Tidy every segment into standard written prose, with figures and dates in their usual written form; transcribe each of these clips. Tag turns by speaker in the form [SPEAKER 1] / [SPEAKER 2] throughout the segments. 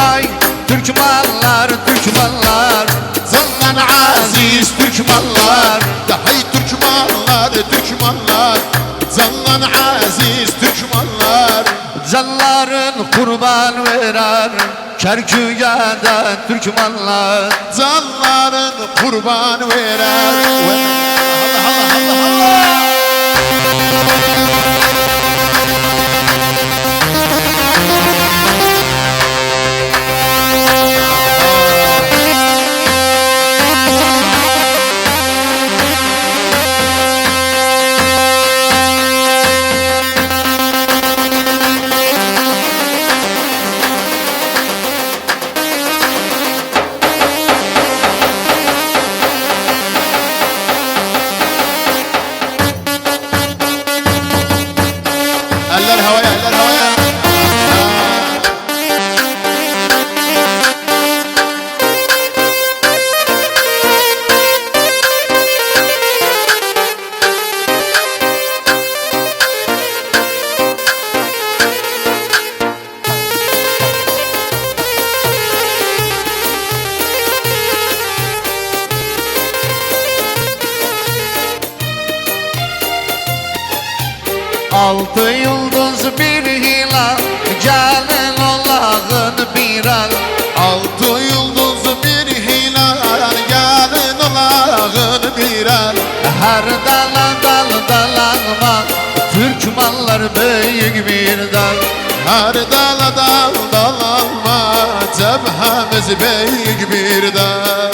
[SPEAKER 1] vay Türkmenler, Türkmenler
[SPEAKER 2] Zallan aziz Türkmenler. Hey Türkmenler, Türkmenler. Zallan aziz Türkmenler.
[SPEAKER 1] Canların kurban verer Kerkük'de Türkmenler.
[SPEAKER 2] Canların kurban verer. Allah Allah Allah Allah. Eller havaya, eller havaya.
[SPEAKER 1] Altı yıldız bir hilal Gelin Allah'ın bir al.
[SPEAKER 2] Altı yıldız bir hilal. Gelin Allah'ın bir el.
[SPEAKER 1] Her dal dalanma Türkmenler büyük bir dal.
[SPEAKER 2] Her dala dalanma. Cephemiz büyük bir dal.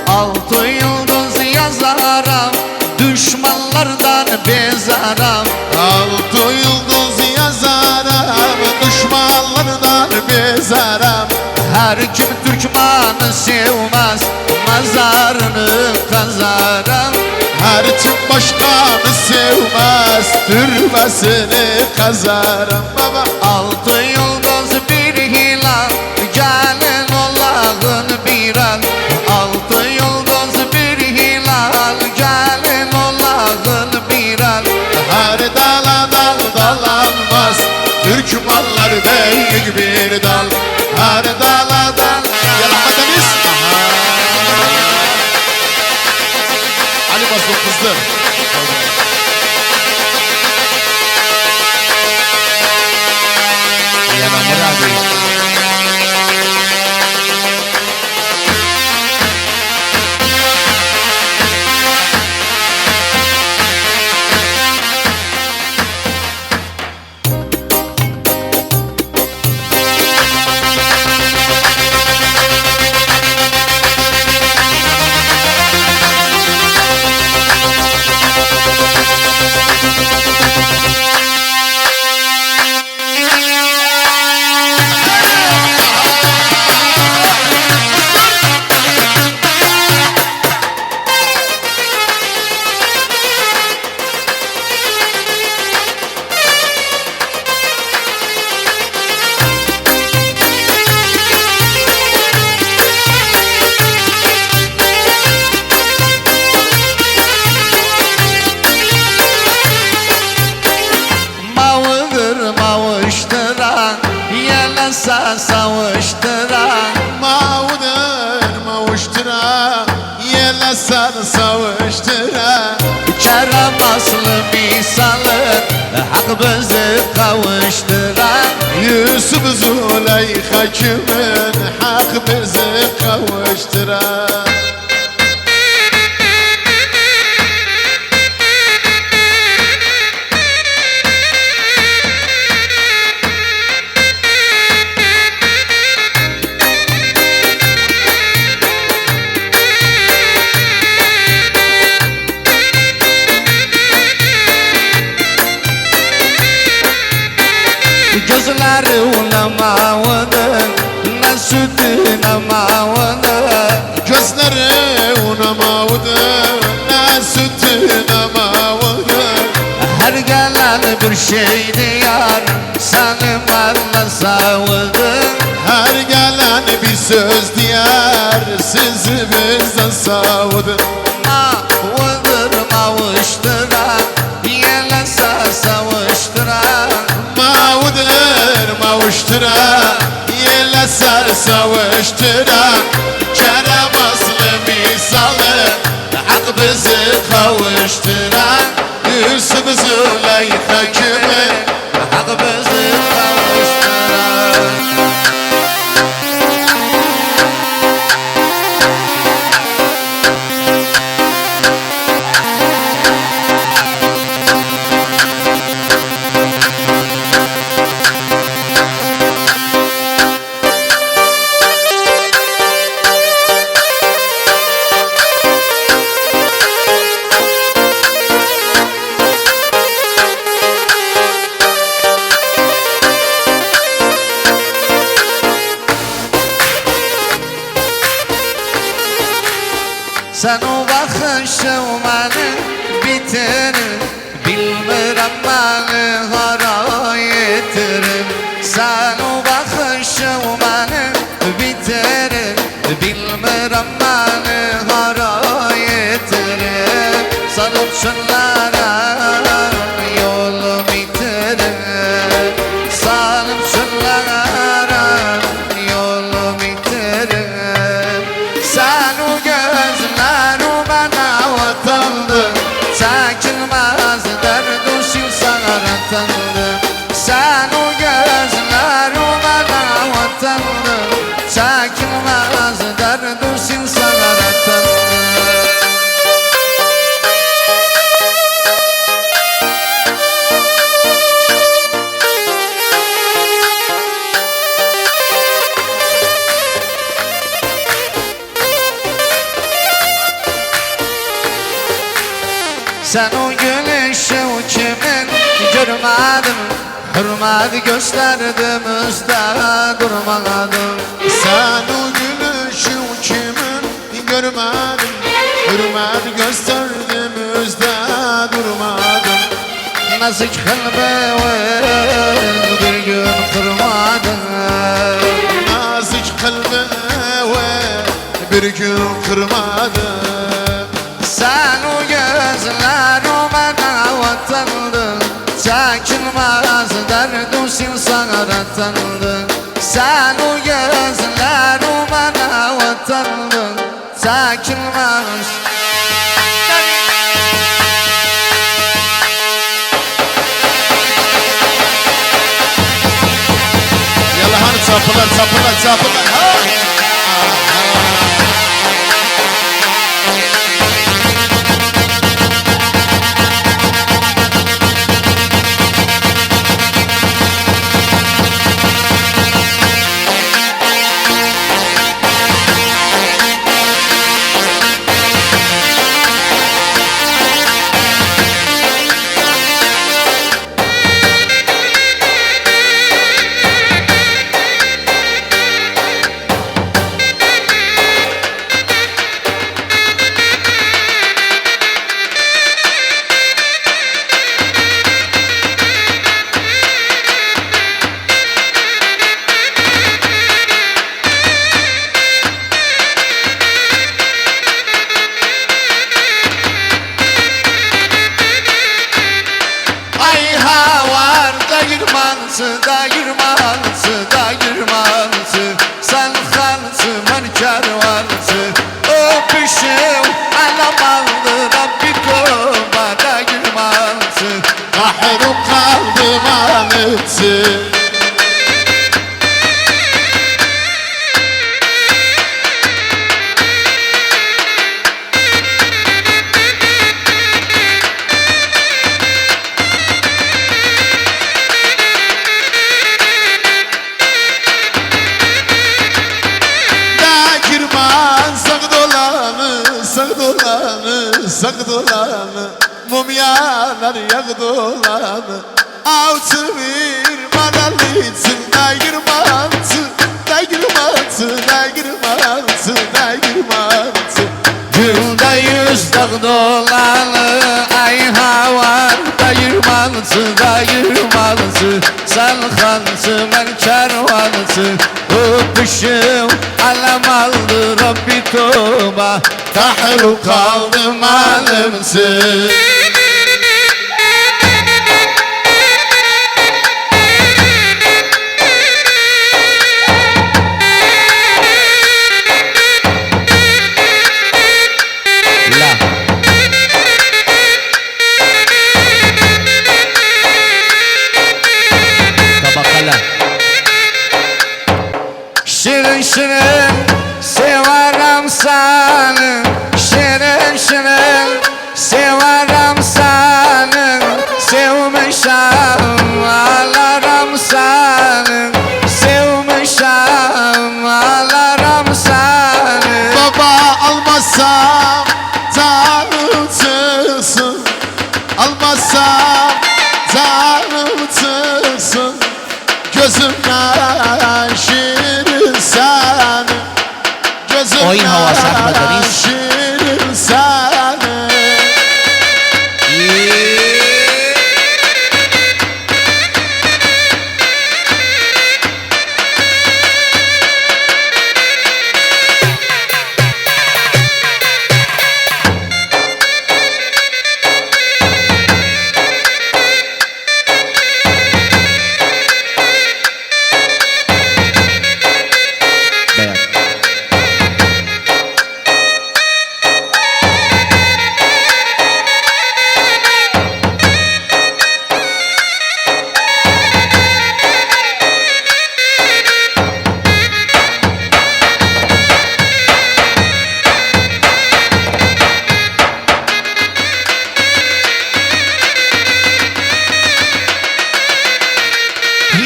[SPEAKER 1] Altı yıldız yazaram Düşmanlardan bezaram.
[SPEAKER 2] Altı yıldız yazarım. Düşmanlardan bezerim.
[SPEAKER 1] Her kim Türkmen'i sevmez Mezarını kazarım.
[SPEAKER 2] Her kim başkanı sevmez. Türbesini kazarım baba.
[SPEAKER 1] Altı yıldız bir hilal Gelin Allah'ın bir al. Altı yıldız bir hilal Gelin Allah'ın bir al.
[SPEAKER 2] Her dala dalanmaz. Türkmenler büyük bir dal. Her dala yalamadınız. Ali Mazlum kızdı.
[SPEAKER 1] Yanamur abi. Savuşturan
[SPEAKER 2] mavuşturan yeleser savuşturan.
[SPEAKER 1] Kerem aslı misalı hak bizi kavuşturan.
[SPEAKER 2] Yusuf Züleyha kimin hak bizi kavuşturan.
[SPEAKER 1] Gözleri unamadı, ne sütü namadı.
[SPEAKER 2] Gözleri unamadı, ne sütü namadı. mavudur.
[SPEAKER 1] Her gelen bir şey diyar, senin anlasavıdır.
[SPEAKER 2] Her gelen bir söz diyar, sizi bizden savudur.
[SPEAKER 1] Mavudur mavuşturan, yelese savuşturan.
[SPEAKER 2] Mavudur mavuşturan, yele sar savuşturan. Kerem aslı misalı, hak bizi kavuşturan. Yusuf Züleyha gibi,
[SPEAKER 1] Hak bizi kavuşturan. Sen o bakışı beni bitirir, bilmirəm beni hara yetirir. Sen o bakışı beni bitirir, bilmirəm beni hara yetirir. Sarıp çöllərə yolum itirir, sarıp çöllərə yolum itirir. Sen o gözler bana vatandı, çekilmez derdu silsaratandı. Sen o gözler bana vatandı, çekilmez derdu silsaratandı. Sen o gülüşü kimin görmedim, hürmet gösterdim üstte durmadım.
[SPEAKER 2] sen o gülüşü kimin görmedim. Hürmet gösterdim özde durmadım.
[SPEAKER 1] Nazik kalbimi bir gün kırmadın.
[SPEAKER 2] Nazik kalbimi bir gün kırmadım.
[SPEAKER 1] Sen o gözler bana vatandı, çekilmez derdu silsaratandı. Sen o gözler bana vatandı, çekilmez.
[SPEAKER 2] Yalla hani çapılar ha.
[SPEAKER 1] dayırmansı Sen xalsı, mən kərvansı Öpüşüm, ələmandı Rabbi qova dayırmansı
[SPEAKER 2] Mahrum kaldım anıtsın. Sak dolanı, mum yanar yak dolanı. Altı bir madalitsın, dayırmantı, dayırmantı, dayırmantı, dayırmantı.
[SPEAKER 1] Güldə yüz dağ dolanı, ay dayırmalısı Sen hansın ben kervanısı Öpüşüm alem aldı Rabbi Tuğba
[SPEAKER 2] Tahlu kaldım alemsin.
[SPEAKER 1] Şirin şirin severim seni Şirin şirin severim seni Sevmişim ağlarım seni Sevmişim ağlarım seni
[SPEAKER 2] Baba almazsam canım çıksın. Almazsam canım çıksın. Gözümden şirin sen.
[SPEAKER 3] Oyun havası
[SPEAKER 2] Gözümden
[SPEAKER 3] arkadaşlar.
[SPEAKER 2] şirin sen.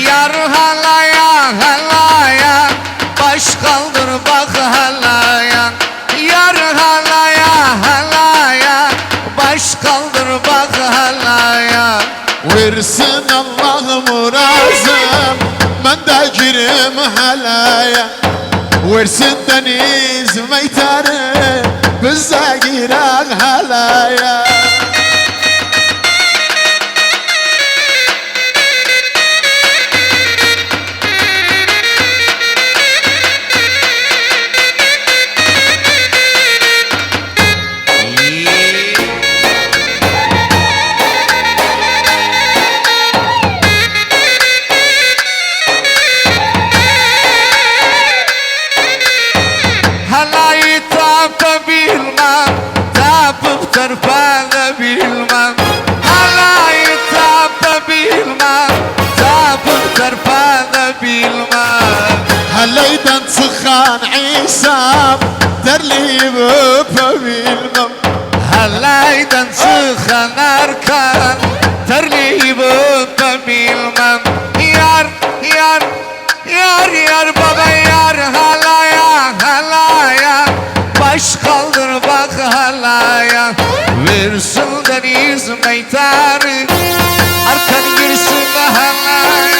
[SPEAKER 1] Yar halaya halaya baş kaldır bak halaya Yar halaya halaya baş kaldır bak halaya
[SPEAKER 2] Versin Allah'ım razım. Ben de girim halaya. Versin deniz meytarı. Biz de girek halaya.
[SPEAKER 1] Halayı tapabilmem Tapıp tırpanabilmem Halayı tapabilmem Tapıp tırpanabilmem
[SPEAKER 2] Haleyden çıkan İsa'm derleyip öpebilmem.
[SPEAKER 1] Halaydan çıkan arkan terleyip öpebilmem Yar, yar, yar, yar baba yar halaya, halaya Baş kaldır bak halaya Versin deniz meytarı Arkan girsin halaya